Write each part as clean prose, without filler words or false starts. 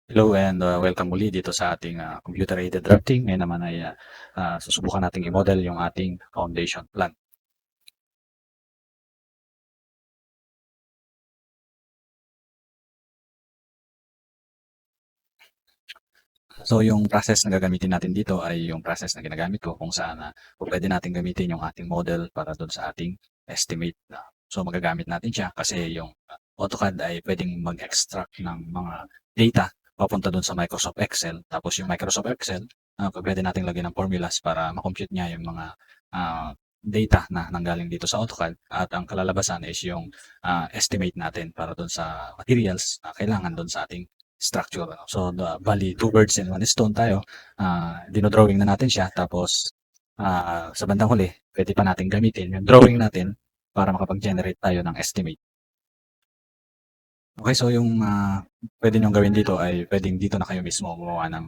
Hello and welcome muli dito sa ating computer-aided drafting. Ngayon naman ay susubukan nating i-model yung ating foundation plan. So yung process na gagamitin natin dito ay yung process na ginagamit ko kung saan pwede natin gamitin yung ating model para doon sa ating estimate. So magagamit natin siya kasi yung AutoCAD ay pwedeng mag-extract ng mga data papunta doon sa Microsoft Excel. Tapos yung Microsoft Excel, pwede nating lagyan ng formulas para makompute niya yung mga data na nanggaling dito sa AutoCAD at ang kalalabasan is yung estimate natin para doon sa materials na kailangan doon sa ating structure. So, bali, two birds in one stone tayo. Dinodrawing na natin siya. Tapos, sa bandang huli, pwede pa natin gamitin yung drawing natin para makapag-generate tayo ng estimate. Okay, so yung pwede nyo gawin dito ay pwedeng dito na kayo mismo gumawa ng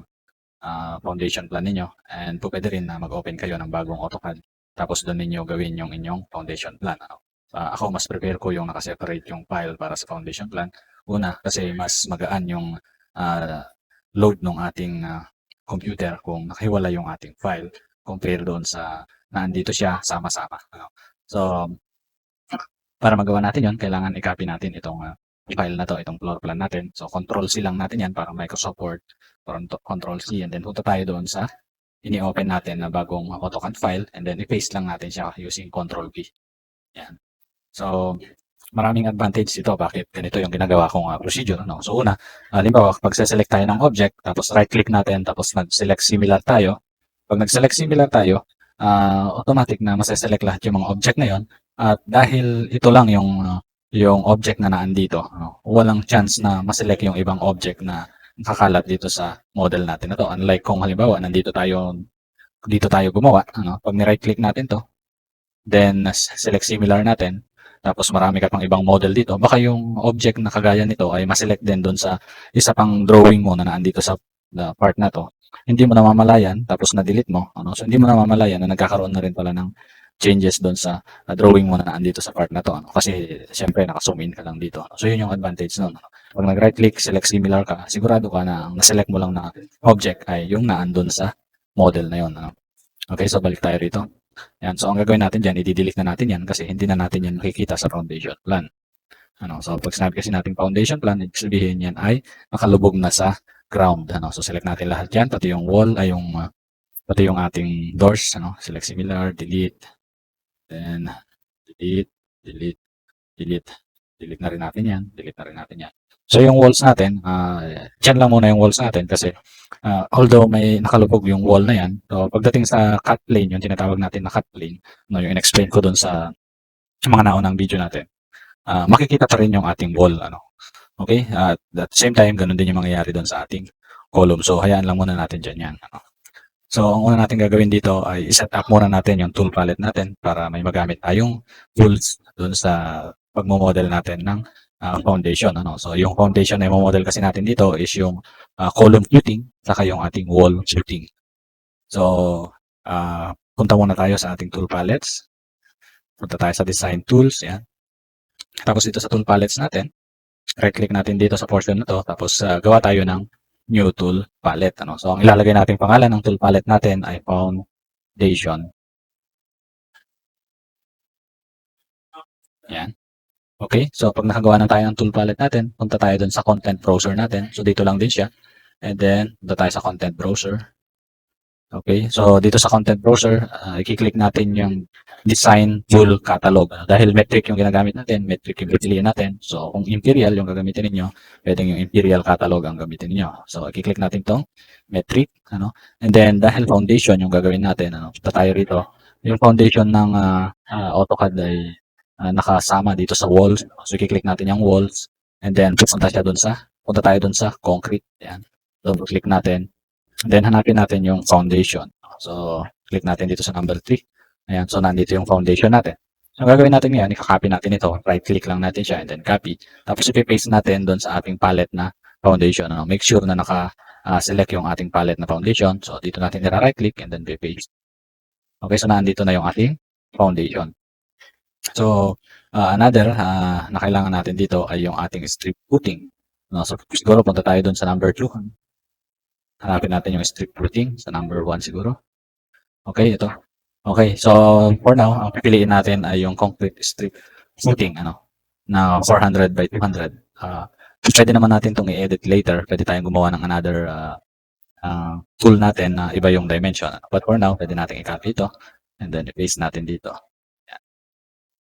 foundation plan ninyo. And pwede rin na mag-open kayo ng bagong AutoCAD. Tapos doon ninyo gawin yung inyong foundation plan. Ako, mas prepare ko yung nakaseparate yung file para sa foundation plan. Una, kasi mas magaan yung load ng ating computer kung nakahiwala yung ating file compare doon sa naandito siya sama-sama. So, para magawa natin yon, kailangan i-copy natin itong file na to, itong floor plan natin. So, Control-C lang natin yan para Microsoft Word. Control-C and then punta tayo doon sa ini-open natin na bagong AutoCAD file and then i-paste lang natin siya using Control-V. Yan. So, maraming advantage dito. Bakit? Ganito yung ginagawa kong procedure. No? So, una, halimbawa, pag select tayo ng object, tapos right-click natin, tapos nag-select similar tayo. Pag nag-select similar tayo, automatic na maseselect lahat yung mga object na yon. At dahil ito lang yung object na naandito, walang chance na maselect yung ibang object na nakakalat dito sa model natin na to. Unlike kung halimbawa, dito tayo gumawa, pag ni-right click natin to, then select similar natin, tapos marami ka pang ibang model dito, baka yung object na kagaya nito ay maselect din doon sa isa pang drawing mo na naandito sa part na to. Hindi mo namamalayan, tapos na-delete mo. So hindi mo namamalayan na nagkakaroon na rin pala ng changes doon sa drawing mo na naandito sa part na to. Kasi siyempre naka-zoom in ka lang dito. So yun yung advantage nun. Pag nag-right click, select similar ka, sigurado ka na ang na-select mo lang na object ay yung naandun sa model na yun. Okay, so balik tayo rito. Yan. So, ang gagawin natin dyan, i-delete na natin yan kasi hindi na natin yan makikita sa foundation plan. So, pag sinabi kasi natin foundation plan, ibig sabihin yan ay nakalubog na sa ground. So, select natin lahat yan, pati yung wall, pati yung ating doors. Select similar, delete, then delete, delete, delete. Delete na rin natin yan, delete na rin natin yan. So, yung walls natin, dyan lang muna yung walls natin kasi although may nakalubog yung wall na yan, so pagdating sa cut plane, yung tinatawag natin na cut plane, yung in-explain ko dun sa mga naunang video natin, makikita pa rin yung ating wall. Okay? At the same time, ganun din yung mangyayari dun sa ating column. So, hayaan lang muna natin dyan yan. So, ang una natin gagawin dito ay i-set up muna natin yung tool palette natin para may magamit tayong tools dun sa pagmo-model natin ng foundation. So, yung foundation na i-model kasi natin dito is yung column footing saka yung ating wall footing. So, punta muna tayo sa ating tool palettes. Punta tayo sa design tools. Yan. Tapos dito sa tool palettes natin, right-click natin dito sa portion na to. Tapos gawa tayo ng new tool palette. So, ang ilalagay natin pangalan ng tool palette natin ay foundation. Yan. Okay, so pag nakagawa na tayo ng tool palette natin, punta tayo dun sa content browser natin. So, dito lang din siya. And then, punta tayo sa content browser. Okay, so dito sa content browser, i-click natin yung design tool catalog. Dahil metric yung ginagamit natin, metric yung pipiliin natin. So kung imperial yung gagamitin niyo, pwedeng yung imperial catalog ang gamitin niyo. So i-click natin tong metric, And then dahil foundation yung gagawin natin, punta tayo rito. Yung foundation ng AutoCAD ay nakasama dito sa walls. So i-click natin yung walls and then punta tayo dun sa concrete. Yan. Double click natin. Then, hanapin natin yung foundation. So, click natin dito sa number 3. Ayan, so nandito yung foundation natin. So, ang gagawin natin ngayon, i-copy natin ito. Right-click lang natin siya and then copy. Tapos, i-paste natin doon sa ating palette na foundation. Make sure na naka-select yung ating palette na foundation. So, dito natin i-right-click and then paste. Okay, so nandito na yung ating foundation. So, another na kailangan natin dito ay yung ating strip footing. No, so siguro punta tayo dun sa number 2. Hanapin natin yung strip routing sa number 1 siguro. Okay, ito. Okay, so for now, ang pipiliin natin ay yung concrete strip footing, na 400 by 200. Pwede naman natin itong i-edit later. Pwede tayong gumawa ng another tool natin na iba yung dimension. But for now, pwede natin i-copy ito and then i-paste natin dito. Yan.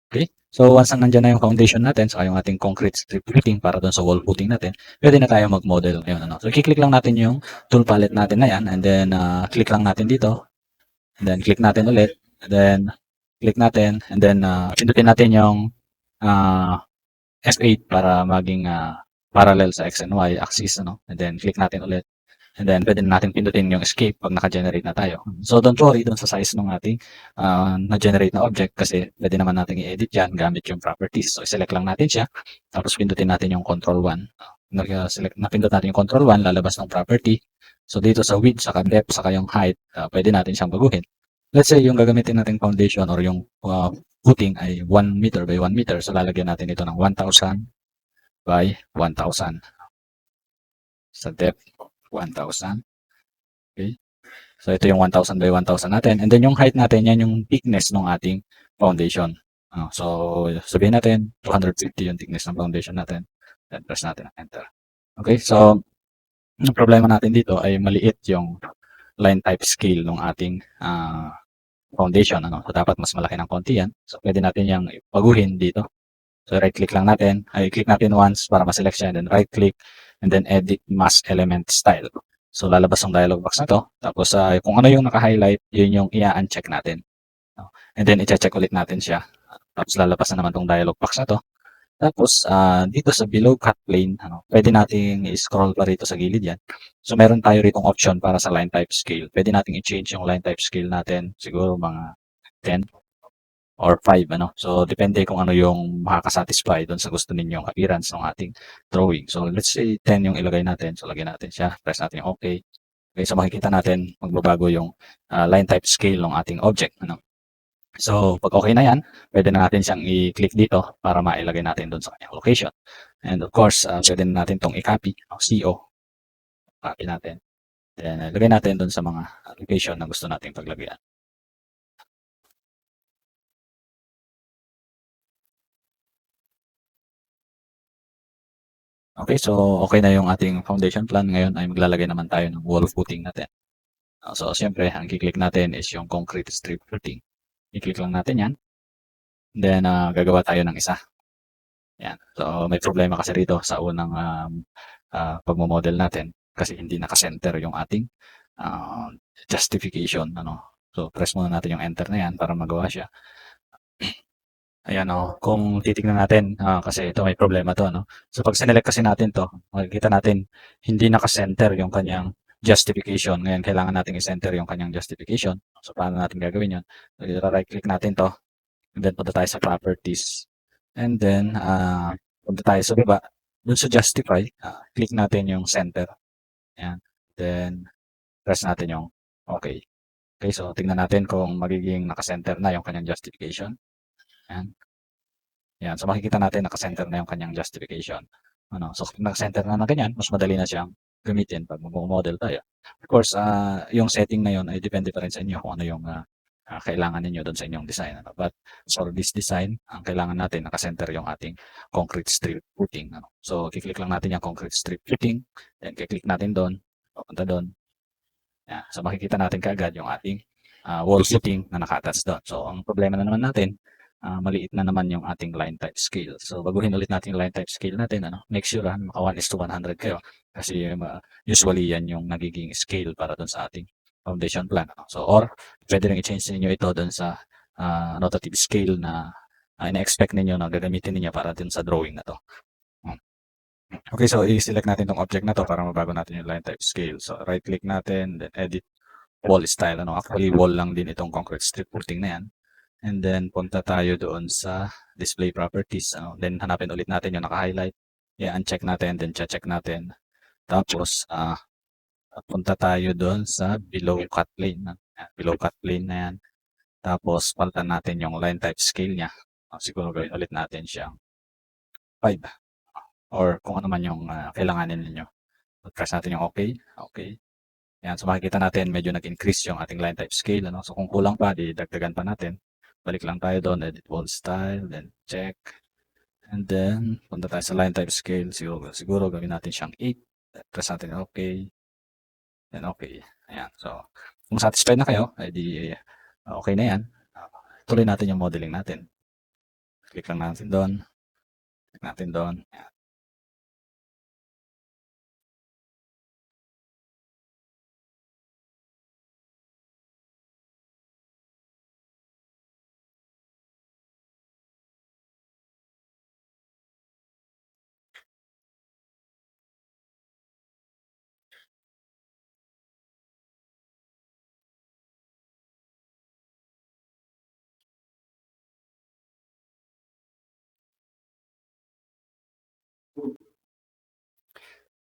Okay, so once na nandyan na yung foundation natin, saka yung ating concrete strip footing para doon sa wall footing natin, pwede na tayo mag-model ngayon. So, i-click lang natin yung tool palette natin na yan and then click lang natin dito. And then click natin ulit. And then click natin. And then pindutin natin yung F8 para maging parallel sa X and Y axis. And then click natin ulit. And then pwede na natin pindutin yung escape pag naka-generate na tayo. So don't worry dun sa size ng ating na-generate na object kasi pwede naman natin i-edit yan gamit yung properties. So select lang natin siya. Tapos pindutin natin yung control 1. Napindot natin yung control 1, lalabas ng property. So dito sa width, saka depth, saka yung height, pwede natin siyang baguhin. Let's say yung gagamitin nating foundation or yung footing ay 1 meter by 1 meter. So lalagyan natin ito ng 1,000 by 1,000. Sa depth, 1,000. Okay. So ito yung 1,000 by 1,000 natin. And then yung height natin, yan yung thickness ng ating foundation. So sabihin natin, 250 yung thickness ng foundation natin. Then press natin ang enter. Okay, so ang problema natin dito ay maliit yung line type scale ng ating foundation. So dapat mas malaki ng konti yan. So pwede natin yung baguhin dito. So right click lang natin. Click natin once para ma-select siya and then right click and then edit mask element style. So lalabas ang dialog box na to. Tapos kung ano yung naka-highlight, yun yung i-uncheck natin. And then i-check ulit natin siya. Tapos lalabas na naman tong dialog box na to. Tapos dito sa below cut plane, pwede nating i-scroll pa rito sa gilid yan. So meron tayo rito option para sa line type scale. Pwede nating i-change yung line type scale natin. Siguro mga 10 or 5. So depende kung ano yung makakasatisfy doon sa gusto ninyong appearance ng ating drawing. So let's say 10 yung ilagay natin. So lagyan natin siya. Press natin yung OK. Okay, so makikita natin magbabago yung line type scale ng ating object. So, pag okay na yan, pwede na natin siyang i-click dito para mailagay natin doon sa kanyang location. And of course, pwede na natin itong i-copy, CO. Copy natin. Then, ilagay natin doon sa mga location na gusto nating paglagyan. Okay, so okay na yung ating foundation plan. Ngayon ay maglalagay naman tayo ng wall footing natin. So, siyempre, ang i-click natin is yung concrete strip footing. I-click lang natin yan. Then, gagawa tayo ng isa. Yan. So, may problema kasi rito sa unang pagmo-model natin kasi hindi naka-center yung ating justification. So, press muna natin yung enter na yan para magawa siya. Ayan, kung titignan natin, kasi ito may problema to. So, pag sinelect kasi natin to, makikita natin hindi naka-center yung kanyang justification. Ngayon, kailangan natin i-center yung kanyang justification. So, paano natin gagawin yun? So, right-click natin to. And then, punta tayo sa properties. And then, punta tayo sa baba. Dun sa justify, click natin yung center. Ayan. Then, press natin yung okay. Okay, so tingnan natin kung magiging nakasenter na yung kanyang justification. Ayan. Ayan, so makikita natin nakasenter na yung kanyang justification. So kung nakasenter na ganyan, mas madali na siyang gamitin pag mag-model tayo. Of course, yung setting na yun ay depende pa rin sa inyo kung ano yung kailangan ninyo doon sa inyong design. But for this design, ang kailangan natin, nakasenter yung ating concrete strip footing. So, kiklik lang natin yung concrete strip footing. Then, kiklik natin doon. Papunta doon. Yeah. So, makikita natin kaagad yung ating wall footing na naka-attach doon. So, ang problema na naman natin, maliit na naman yung ating line type scale. So, baguhin ulit natin yung line type scale natin. Make sure maka 1:100 kayo. Kasi usually yan yung nagiging scale para doon sa ating foundation plan. So, or pwede rin i-change niyo ito doon sa annotative scale na ina-expect ninyo na gagamitin niyo para din sa drawing na to. Okay, so i-select natin tong object na to para mabago natin yung line type scale. So, right-click natin, then edit wall style. Actually, wall lang din itong concrete strip footing na yan. And then, punta tayo doon sa display properties. Then, hanapin ulit natin yung naka-highlight. I-uncheck natin, then check natin. Tapos, punta tayo doon sa below cut plane. Below cut plane na yan. Tapos, palitan natin yung line type scale niya. Siguro gawin ulit natin siyang 5. or kung ano man yung kailanganin ninyo. Press natin yung okay. Okay. Yan. So makikita natin medyo nag-increase yung ating line type scale. Ano? So kung kulang pa, di dagdagan pa natin. Balik lang tayo doon, edit bold style, then check. And then, punta tayo sa line type scale. Siguro gawin natin siyang 8. Press natin yung okay. Then okay. Ayan. So, kung satisfied na kayo, edi okay na yan. Tuloy natin yung modeling natin. Click lang natin doon. Click natin doon. Ayan.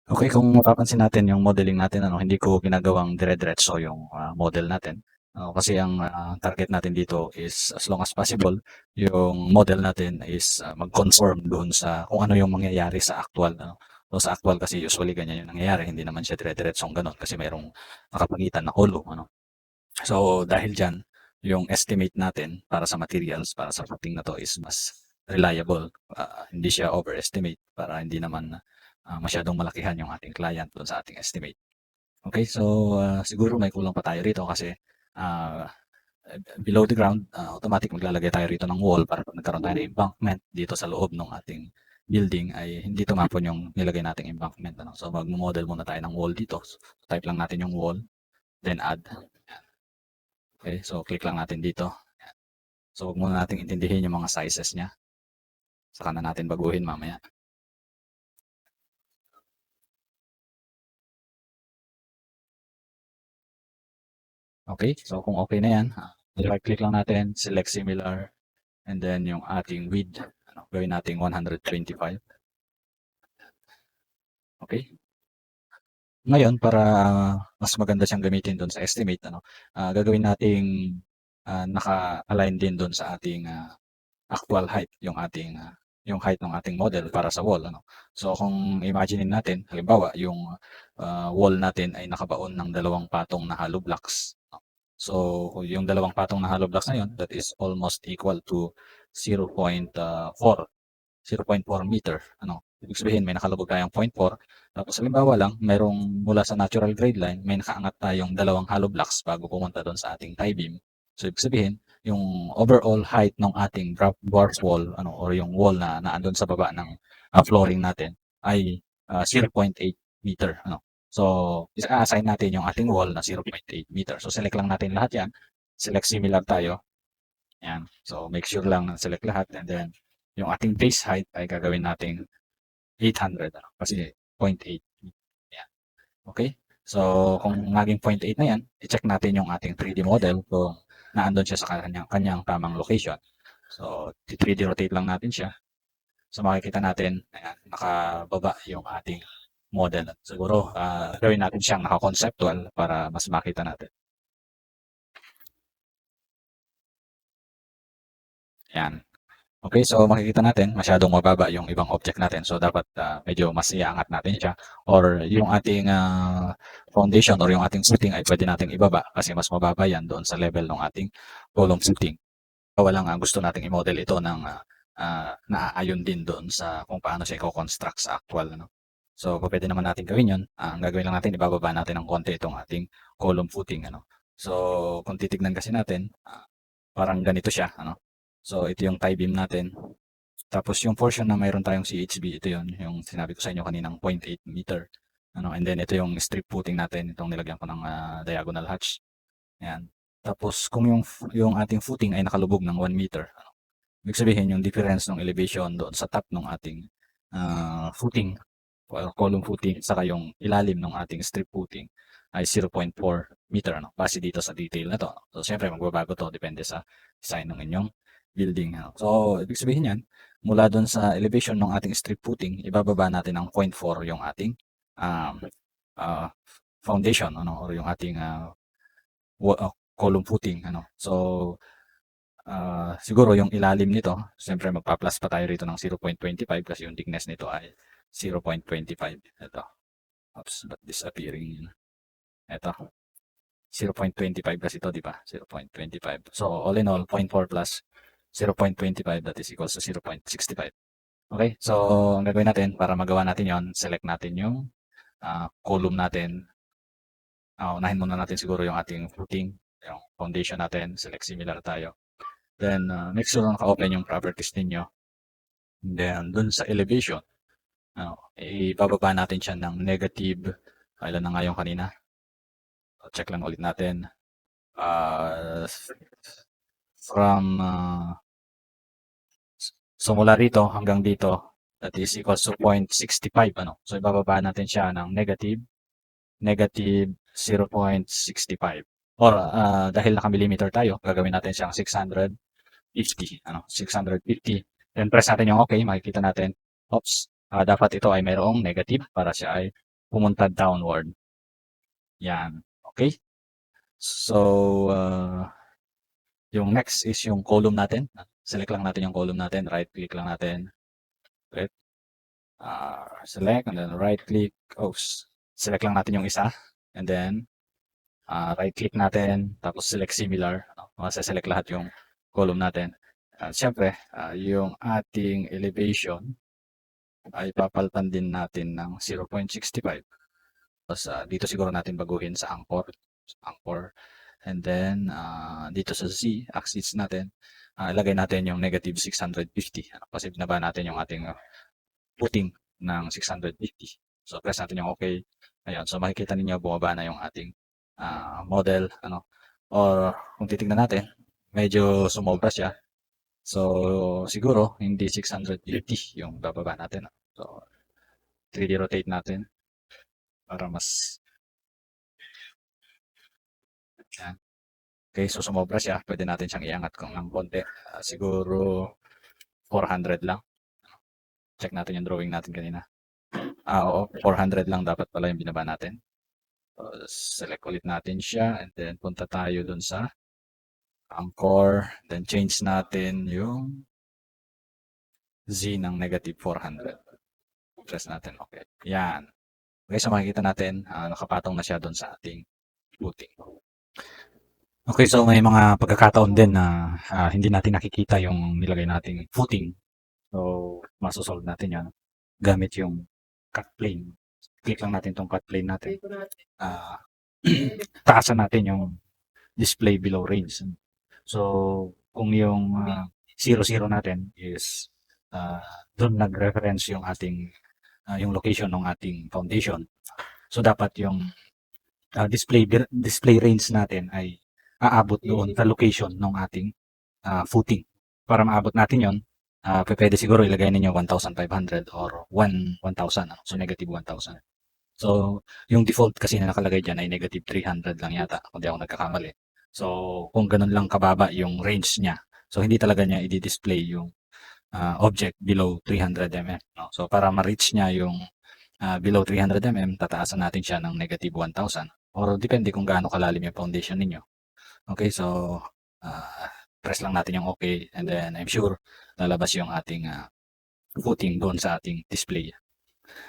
Okay, kung mapapansin natin yung modeling natin, ano, hindi ko ginagawang dire-diretso yung model natin. Kasi ang target natin dito is as long as possible, yung model natin is mag-conform doon sa kung ano yung mangyayari sa actual. Ano. So sa actual kasi usually ganyan yung nangyayari, hindi naman siya dire-diretsong ganun kasi mayroong nakapagitan na ulo. Ano. So dahil dyan, yung estimate natin para sa materials, para sa footing na to is mas reliable. Hindi siya overestimate para hindi naman masyadong malakihan yung ating client doon sa ating estimate. Okay, so siguro may kulang pa tayo rito kasi uh, below the ground, automatic maglalagay tayo rito ng wall para pag nagkaroon tayo ng embankment dito sa loob ng ating building ay hindi tumapon yung nilagay nating embankment. Ano? So mag-model muna tayo ng wall dito. So, type lang natin yung wall, then add. Okay, so click lang natin dito. So huwag muna natin intindihin yung mga sizes niya. Saka na natin baguhin mamaya. Okay, so kung okay na yan, right click lang natin, select similar, and then yung ating width, gawin natin 125. Okay. Ngayon, para mas maganda siyang gamitin doon sa estimate, gagawin nating naka-align din doon sa ating actual height, yung height ng ating model para sa wall. Ano. So kung imaginein natin, halimbawa, yung wall natin ay nakabaon ng dalawang patong na hollow blocks. So yung dalawang patong na hollow blocks na yun, that is almost equal to 0.4 meter. Ano, ibig sabihin may nakalubog tayong 0.4. Tapos halimbawa lang, merong mula sa natural grade line, may nakaangat tayong dalawang hollow blocks bago pumunta doon sa ating tie beam. So ibig sabihin, yung overall height ng ating dwarf wall or yung wall na naandun sa baba ng flooring natin ay 0.8 meter. Ano. So, isa-assign natin yung ating wall na 0.8 meter. So, select lang natin lahat yan. Select similar tayo. Yan. So, make sure lang na select lahat and then yung ating base height ay gagawin nating 800 kasi 0.8. Yan. Okay? So, kung naging 0.8 na yan, i-check natin yung ating 3D model kung naandun siya sa kanyang tamang location. So, 3D rotate lang natin siya. So, makikita natin, ayan, nakababa yung ating model. Siguro, gawin natin siyang naka-conceptual para mas makita natin. Yan. Okay, so makikita natin masyadong mababa yung ibang object natin. So dapat medyo mas iangat natin siya or yung ating foundation or yung ating footing ay pwede nating ibaba kasi mas mababa yan doon sa level ng ating column footing. Walang gusto nating i-model ito ng naaayon din doon sa kung paano siya i-construct sa actual. Ano? So pwede naman natin gawin yun. Ang gagawin lang natin, ibababa natin ng konti itong ating column footing. Ano? So kung titignan kasi natin, parang ganito siya. Ano? So ito yung tie beam natin. Tapos yung portion na mayroon tayong CHB, ito yun, yung sinabi ko sa inyo kaninang 0.8 meter. And then ito yung strip footing natin, itong nilagyan ko ng diagonal hatch. Ayan. Tapos kung yung ating footing ay nakalubog ng 1 meter, ibig sabihin yung difference ng elevation doon sa top ng ating footing, column footing, saka yung ilalim ng ating strip footing ay 0.4 meter. Base dito sa detail na to. So syempre magbabago to, depende sa design ng inyong building. So ibig sabihin yan, mula doon sa elevation ng ating strip footing, ibababa natin ng 0.4 yung ating um, foundation or yung ating column footing. So siguro yung ilalim nito, siyempre magpa-plus pa tayo rito ng 0.25 kasi yung thickness nito ay 0.25. Ito. Oops, ba't disappearing? Ito. 0.25 kasi ito, di ba? 0.25. So, all in all, 0.4 plus 0.25, that is equals to 0.65. Okay? So, ang gagawin natin para magawa natin yon, select natin yung column natin. Unahin muna natin siguro yung ating footing, yung foundation natin. Select similar tayo. Then, make sure naka-open yung properties ninyo. Then, dun sa elevation, ibababa natin siya ng negative. Ilan na nga yung kanina? Check lang ulit natin. From so mula rito hanggang dito, that is equals to 0.65. So, ibababa natin siya ng negative 0.65. Or dahil naka-millimeter tayo, gagawin natin siyang 650. 650. Then press natin yung okay, makikita natin, oops, dapat ito ay mayroong negative para siya ay pumunta downward. Yan. Okay? So, yung next is yung column natin. Select lang natin yung column natin. Right click lang natin. Right. Select and then right click. Select lang natin yung isa. And then, right click natin. Tapos select similar. Select lahat yung column natin. Siyempre, yung ating elevation ay papalitan din natin ng 0.65. Tapos dito siguro natin baguhin sa anchor. And then dito sa Z axis natin, ilagay natin yung negative 650. Kasi binaba natin yung ating footing ng 650. So press natin yung okay. Ayun, so makikita ninyo bumaba na yung ating model. Or kung titingnan natin, medyo sumobra siya. So siguro hindi 650 yung bababa natin. So 3D rotate natin para mas yan. Okay, so sumobra siya. Pwede natin siyang iangat kung ng konti. Siguro 400 lang. Check natin yung drawing natin kanina. Oo, 400 lang dapat pala yung binaba natin. Select ulit natin siya and then punta tayo dun sa anchor. Then change natin yung Z ng negative 400. Press natin. Okay. Yan. Okay, so makikita natin nakapatong na siya dun sa ating footing. Okay, so may mga pagkakataon din na hindi natin nakikita yung nilagay nating footing. So, masosolve natin yan gamit yung cut plane. Click lang natin tong cut plane natin. Taasan natin yung display below range. So, kung yung 0, 0 natin is doon nag-reference yung ating yung location ng ating foundation. So, dapat yung display range natin ay aabot doon sa location ng ating footing. Para maabot natin yon, pwede siguro ilagay ninyo 1,500 or 1,000. So, negative 1,000. So, yung default kasi na nakalagay dyan ay negative 300 lang yata, kung di ako nagkakamali. So, kung ganun lang kababa yung range niya, so hindi talaga niya i-display yung object below 300 mm. No? So, para ma-reach niya yung below 300 mm, tataasan natin siya ng negative 1,000. Or depende kung gaano kalalim yung foundation ninyo. Okay, so press lang natin yung okay and then I'm sure lalabas yung ating footing doon sa ating display.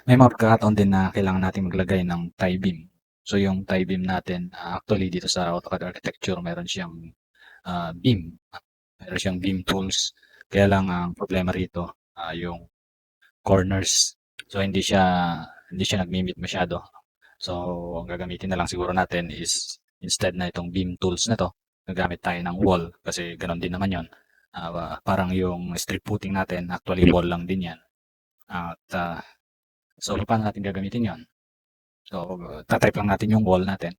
May mga pagkakataon din na kailangan natin maglagay ng tie beam. So yung tie beam natin, actually dito sa AutoCAD Architecture, meron siyang beam. Meron siyang beam tools. Kaya lang ang problema rito, yung corners. So hindi siya nagmi-meet masyado. So ang gagamitin na lang siguro natin is instead na itong beam tools na to, gagamit tayo ng wall kasi ganon din naman yon. Parang yung strip footing natin, actually wall lang din yan. At so, paano natin gagamitin yon? So, tatype lang natin yung wall natin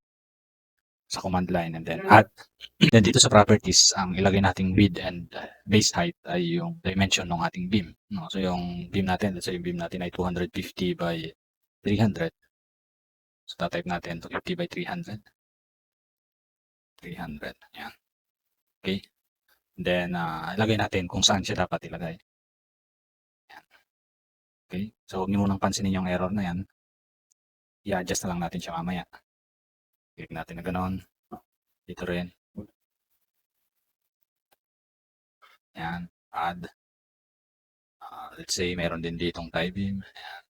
sa command line and then add. Then dito sa properties, ang ilagay nating width and base height ay yung dimension ng ating beam. No? So, yung beam natin, let's say yung beam natin ay 250 by 300. So, tatype natin 250 by 300. 300. Yan. Okay. Then, ilagay natin kung saan siya dapat ilagay. Yan. Okay. So, huwag niyo munang pansinin yung error na yan. I-adjust na lang natin siya mamaya. Click natin na ganoon. Dito rin. Ayan. Add. Let's say meron din ditong tie beam. Ayan.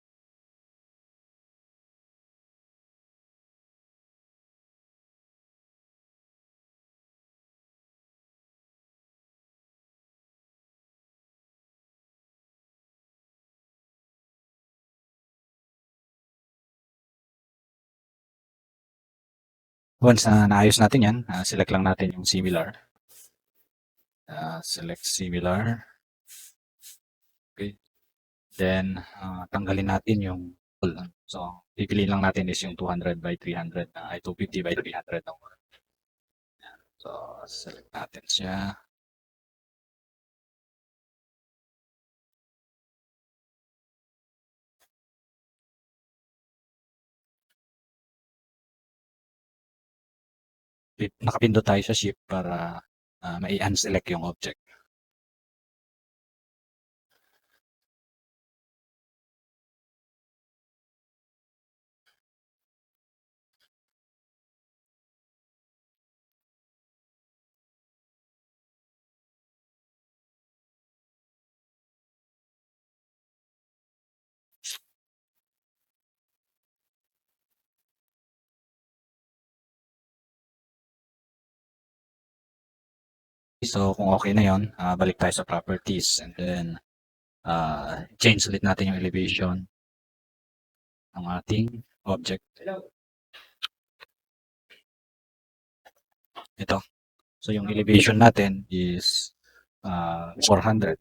Once na naayos natin yan, select lang natin yung similar. Select similar. Okay. Then, tanggalin natin yung wall. So, pipiliin lang natin is yung 200 by 300, ay 250 by 300 na wall. So, select natin siya. Nakapindot tayo sa shift para mai-unselect yung object. So, kung okay na yon, balik tayo sa properties and then change ulit natin yung elevation ng ating object. Ito. So, yung elevation natin is 400.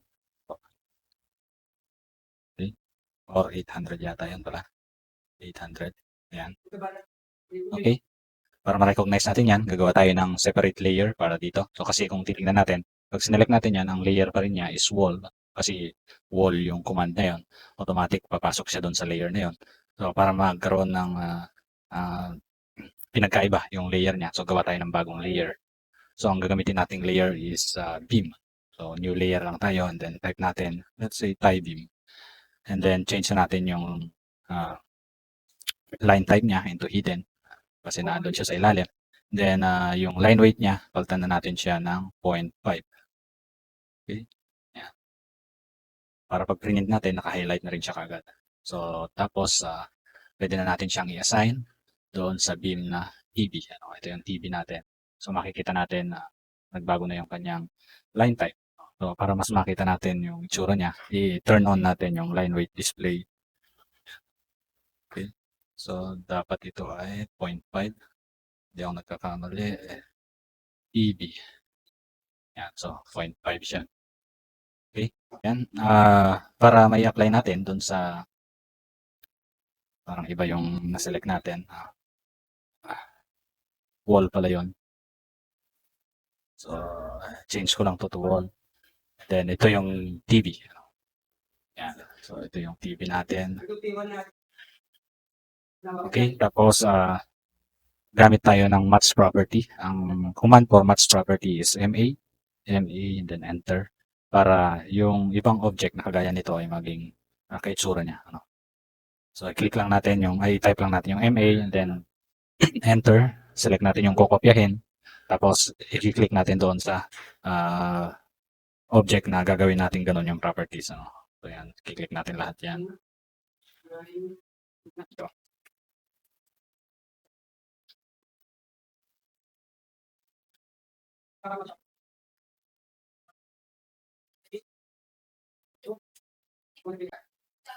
Okay? Or 800 yata yan pala. 800. Ayan. Okay. Para ma-recognize natin yan, gagawa tayo ng separate layer para dito. So, kasi kung titingnan natin, pag sinelect natin yan, ang layer pa rin niya is wall. Kasi wall yung command na yon, automatic papasok siya doon sa layer na yon. So, para magkaroon ng pinagkaiba yung layer niya, so gawa tayo ng bagong layer. So, ang gagamitin nating layer is beam. So, new layer lang tayo and then type natin, let's say tie beam. And then change na natin yung line type niya into hidden kasi nandun siya sa ilalim. Then, yung line weight niya, palitan na natin siya ng 0.5. Okay? Yan. Para pag print natin, naka-highlight na rin siya kagad. So, tapos, pwede na natin siyang i-assign doon sa beam na TB. Ano, ito yung TB natin. So, makikita natin na nagbago na yung kanyang line type. So, para mas makita natin yung itsura niya, i-turn on natin yung line weight display. Okay. So, dapat ito ay 0.5. Hindi ako nagkakamali. TB. Yan. So, 0.5 siya. Okay. Yan. Para may apply natin dun sa parang iba yung na-select natin. Wall pala yon. So, change ko lang to wall. Then, ito yung TV. Yan. So, ito yung TV natin. Okay. Tapos, gamit tayo ng match property. Ang command for match property is MA, and then enter para yung ibang object na kagaya nito ay maging kaitsura niya. Ano? So, i-click lang natin yung, i-type lang natin yung MA and then enter. Select natin yung kokopyahin. Tapos, i-click natin doon sa object na gagawin natin ganun yung properties. Ano? So, yan. I-click natin lahat yan. Ito.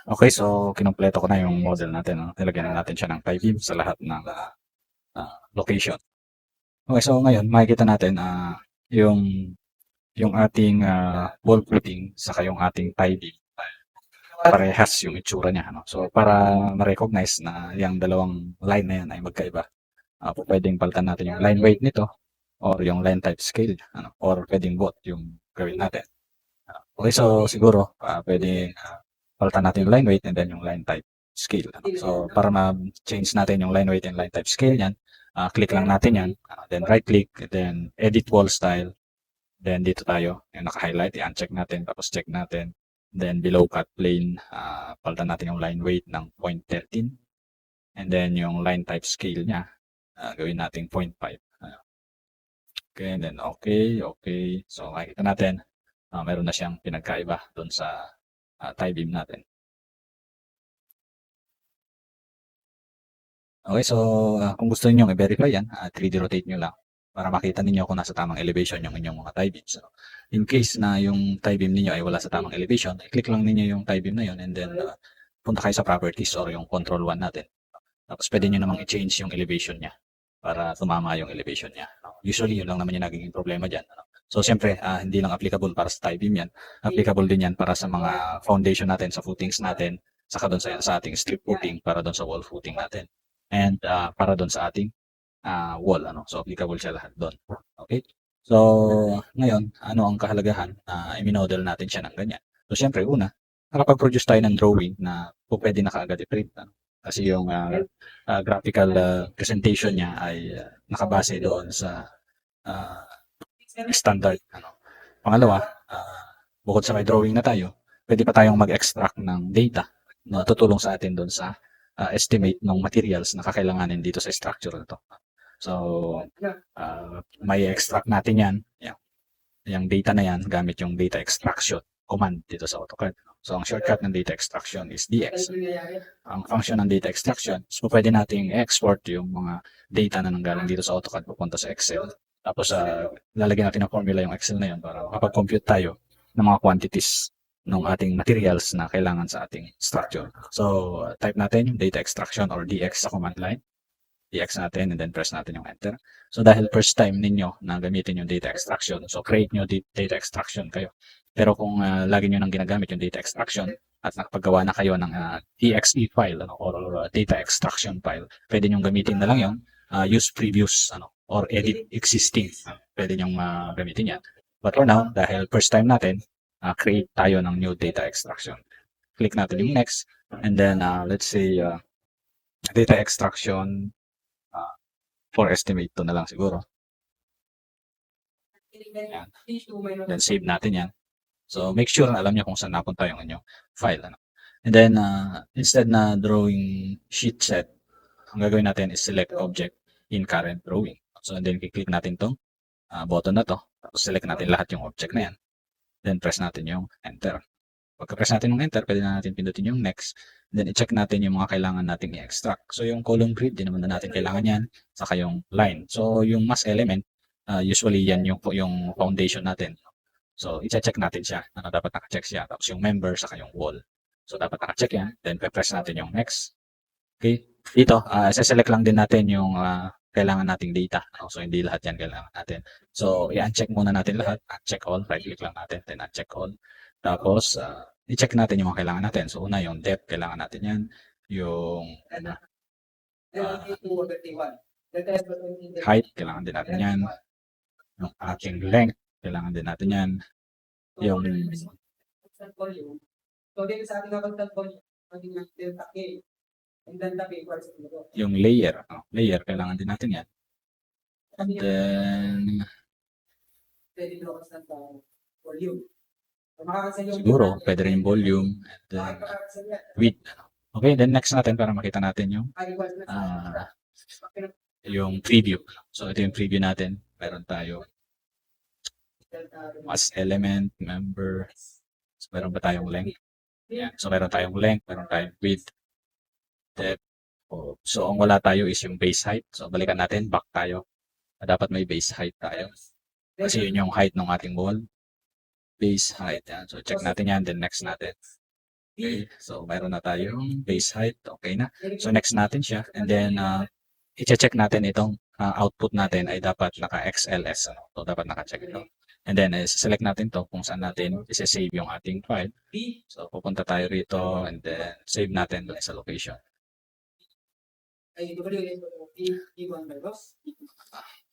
Okay, so kinumpleto ko na yung model natin. No? Nilagyan natin siya ng tie beam sa lahat ng location. Okay, so ngayon makikita natin yung ating wall footing saka yung ating tie beam. Parehas yung itsura niya. Ano? So para ma-recognize na yung dalawang line na yan ay magkaiba, pwedeng palitan natin yung line weight nito or yung line type scale. Ano? Or pwedeng both yung gawin natin. Okay, so siguro pwedeng palitan natin yung line weight and then yung line type scale. So, para ma-change natin yung line weight and line type scale yan, click lang natin yan, then right click, then edit wall style, then dito tayo, yung naka-highlight, i-uncheck natin, tapos check natin, then below cut plane, palitan natin yung line weight ng 0.13, and then yung line type scale niya, gawin natin 0.5. Okay, and then okay. So, makikita natin, meron na siyang pinagkaiba doon sa tie beam natin. Okay, so kung gusto niyo i-verify yan, 3D rotate nyo lang para makita niyo kung nasa tamang elevation yung inyong mga tie beams. So, in case na yung tie beam niyo ay wala sa tamang elevation, i-click lang niyo yung tie beam na yun and then punta kayo sa properties or yung control 1 natin. Tapos pwede niyo namang i-change yung elevation niya para tumama yung elevation niya. Usually, yun lang naman yung naging problema dyan. So, siyempre, hindi lang applicable para sa tie beam yan. Applicable din yan para sa mga foundation natin, sa footings natin, saka doon sa ating strip footing, para doon sa wall footing natin. And para doon sa ating wall. So, applicable siya lahat doon. Okay? So, ngayon, ano ang kahalagahan na i-model natin siya ng ganyan? So, siyempre, una, nakapag-produce tayo ng drawing na pwede na kaagad i-print. Kasi yung graphical presentation niya ay nakabase doon sa standard. Pangalawa, bukod sa may drawing na tayo, pwede pa tayong mag-extract ng data na tutulong sa atin doon sa estimate ng materials na kakailanganin dito sa structure na to. So, may extract natin yan. Yung data na yan gamit yung data extraction command dito sa AutoCAD. So, ang shortcut ng data extraction is DX. Ang function ng data extraction, so pwede nating export yung mga data na nanggaling dito sa AutoCAD pupunta sa Excel. Tapos, lalagyan natin ng formula yung Excel na yun para makapag-compute tayo ng mga quantities ng ating materials na kailangan sa ating structure. So, type natin yung data extraction or DX sa command line. DX natin and then press natin yung enter. So, dahil first time ninyo na gamitin yung data extraction, so create nyo data extraction kayo. Pero kung lagi nyo nang ginagamit yung data extraction at nakapaggawa na kayo ng exe file or data extraction file, pwede nyo gamitin na lang yung use previous or edit existing. Pwede nyo gamitin yan. But for now, dahil first time natin, create tayo ng new data extraction. Click natin yung next and then let's say data extraction for estimate to na lang siguro. Yan. Then save natin yan. So make sure na alam nyo kung saan napunta yung inyong file. And then instead na drawing sheet set, ang gagawin natin is select object in current drawing. So and then click natin tong button na to. Tapos select natin lahat yung object na yan. Then press natin yung enter. Pagka-press natin yung enter, pwede na natin pindutin yung next. Then i-check natin yung mga kailangan nating i-extract. So yung column grid, di naman na natin kailangan yan. Saka yung line. So yung mass element, usually yan yung foundation natin. So i-check natin siya. Dapat naka-check siya. Tapos yung member, saka yung wall. So dapat naka-check yan. Then press natin yung next. Okay. Dito, select lang din natin yung kailangan nating data. So hindi lahat yan kailangan natin. So i-uncheck muna natin lahat. Uncheck all. Right-click lang natin. Then uncheck all. Tapos, i-check natin yung mga kailangan natin. So, una, yung depth, kailangan natin yan. Yung height, kailangan din natin yan. Yung ating length, kailangan din natin yan. Yung layer, layer, kailangan din natin yan. And then, siguro, pwede rin yung volume and then width. Okay, then next natin para makita natin yung preview. So, ito yung preview natin. Meron tayo mass element, member. So, meron ba tayong length? Yeah. So, meron tayong length, meron tayong width, depth. So, ang wala tayo is yung base height. So, balikan natin, back tayo. Dapat may base height tayo. Kasi yun yung height ng ating wall. Base height. Yan. So, check natin yan. Then, next natin. Okay. So, mayroon na tayong base height. Okay na. So, next natin siya. And then, i-check natin itong output natin ay dapat naka-XLS. So, dapat naka-check ito. And then, select natin to kung saan natin isi-save yung ating file. So, pupunta tayo rito and then save natin sa location.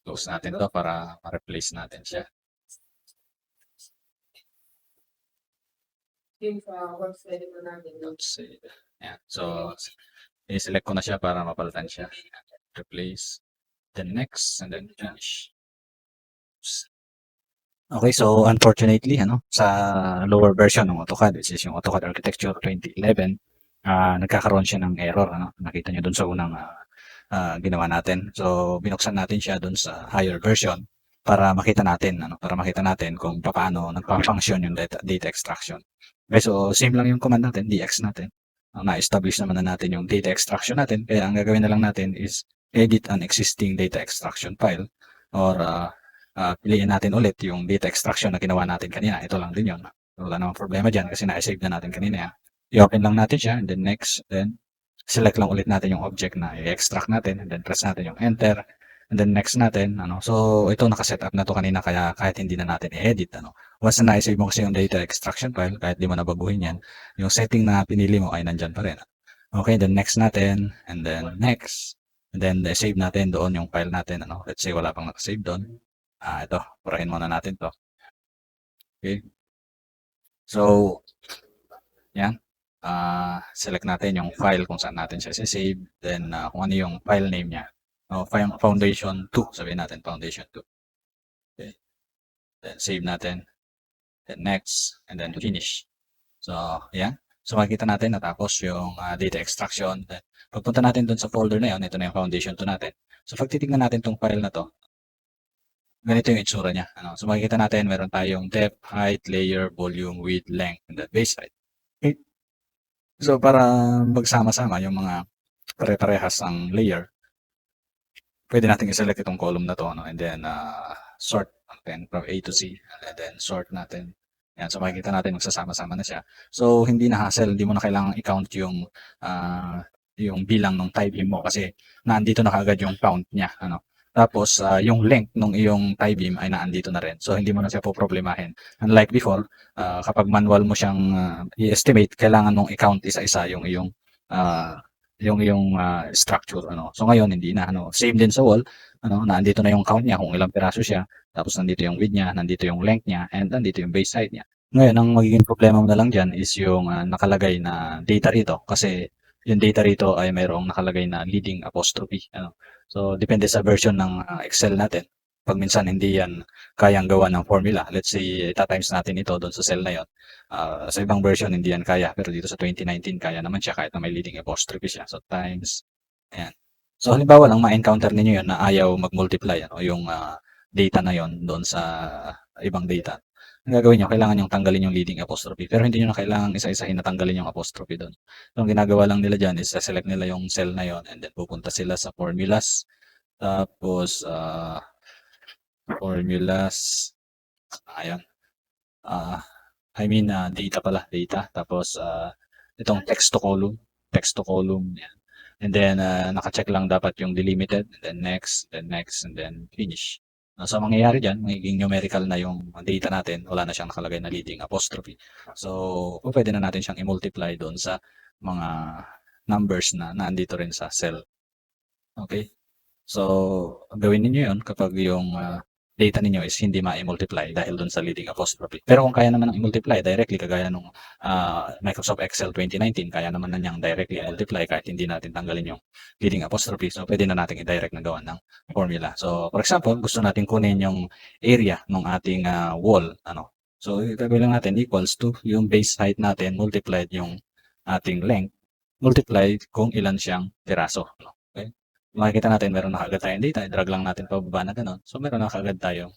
Close natin to para ma-replace natin siya. Ayan. So, i-select ko na siya para mapalitan siya. Replace. Then next, and then finish. Okay, so unfortunately, sa lower version ng AutoCAD, which is yung AutoCAD Architecture 2011, nagkakaroon siya ng error. Nakita nyo dun sa unang ginawa natin. So, binuksan natin siya dun sa higher version para makita natin kung paano nagpa-function yung data extraction. Okay, so same lang yung command natin, DX natin. Na-establish naman na natin yung data extraction natin. Kaya ang gagawin na lang natin is edit an existing data extraction file or piliin natin ulit yung data extraction na ginawa natin kanina. Ito lang din yun. Wala namang problema dyan kasi na-save na natin kanina. I-open lang natin siya and then next, then select lang ulit natin yung object na i-extract natin and then press natin yung enter. And And then next natin, so ito naka-set up na to kanina kaya kahit hindi na natin i-edit, Once na na-save mo kasi yung data extraction file, kahit di mo na baguhin yan, yung setting na pinili mo ay nandyan pa rin. Okay, then next natin, and then next, and then save natin doon yung file natin, Let's say wala pang naka-save doon. Ito, purahin muna natin to. Okay. So, yan. Select natin yung file kung saan natin siya save, then kung ano yung file name niya. Foundation 2, sabihin natin foundation 2. Okay. Then save natin. Then next, and then finish. So, yan. So, makikita natin natapos yung data extraction. Then, pagpunta natin dun sa folder na yun, ito na yung foundation 2 natin. So, pag titignan natin tong file na to, ganito yung itsura niya. So, makikita natin meron tayong depth, height, layer, volume, width, length, and then base height. Okay. So, para magsama-sama yung mga pare-parehas ang layer, pwede natin i-select itong column na to, and then sort natin from A to Z, and then sort natin. Yan, so makikita natin magsasama-sama na siya. So, hindi na hassle, hindi mo na kailangang i-count yung bilang ng tie beam mo kasi naandito na kaagad yung count niya. Tapos, yung length ng iyong tie beam ay naandito na rin. So, hindi mo na siya poproblemahin. Unlike before, kapag manual mo siyang i-estimate, kailangan mong i-count isa-isa yung iyong structure. So, ngayon, hindi na. Same din sa wall. Naandito na yung count niya kung ilang piraso siya. Tapos, nandito yung width niya, nandito yung length niya, and nandito yung base height niya. Ngayon, ang magiging problema mo na lang dyan is yung nakalagay na data rito. Kasi, yung data rito ay mayroong nakalagay na leading apostrophe. So, depende sa version ng Excel natin. Pag minsan hindi yan kayang gawa ng formula. Let's say, itatimes natin ito doon sa cell na yon. Sa ibang version, hindi yan kaya. Pero dito sa 2019, kaya naman siya kahit na may leading apostrophe siya. So, times. Ayan. So, halimbawa lang ma-encounter ninyo yun na ayaw mag-multiply. Yung data na yon doon sa ibang data. Ang gagawin nyo, kailangan yung tanggalin yung leading apostrophe. Pero hindi nyo na kailangan isa-isahin na tanggalin yung apostrophe doon. So, ang ginagawa lang nila dyan is select nila yung cell na yon and then pupunta sila sa formulas. Tapos, formulas. Ayan. Data pala. Data. Tapos, itong text to column. Text to column. Yan. And then, naka-check lang dapat yung delimited. And then next, and then finish. So, mangyayari dyan, magiging numerical na yung data natin. Wala na siyang nakalagay na leading apostrophe. So, pwede na natin siyang i-multiply doon sa mga numbers na naandito rin sa cell. Okay? So, gawin niyo yun kapag yung data ninyo is hindi ma-multiply dahil doon sa leading apostrophe. Pero kung kaya naman ng i-multiply directly, kagaya nung Microsoft Excel 2019, kaya naman na niyang directly i-multiply kahit hindi natin tanggalin yung leading apostrophe. So, pwede na natin i-direct na gawa ng formula. So, for example, gusto natin kunin yung area ng ating wall. So, gagawin lang natin equals to yung base height natin multiplied yung ating length multiplied kung ilan siyang piraso. Okay? Makikita natin meron na kaagad tayong data, i-drag lang natin pababa na gano'n. So, meron na kaagad tayong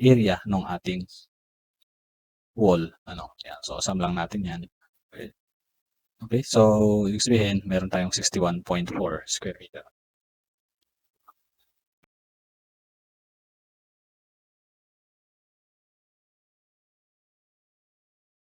area ng ating wall. Yan. So, sum lang natin yan. Okay. So, ibig sabihin, meron tayong 61.4 square meter.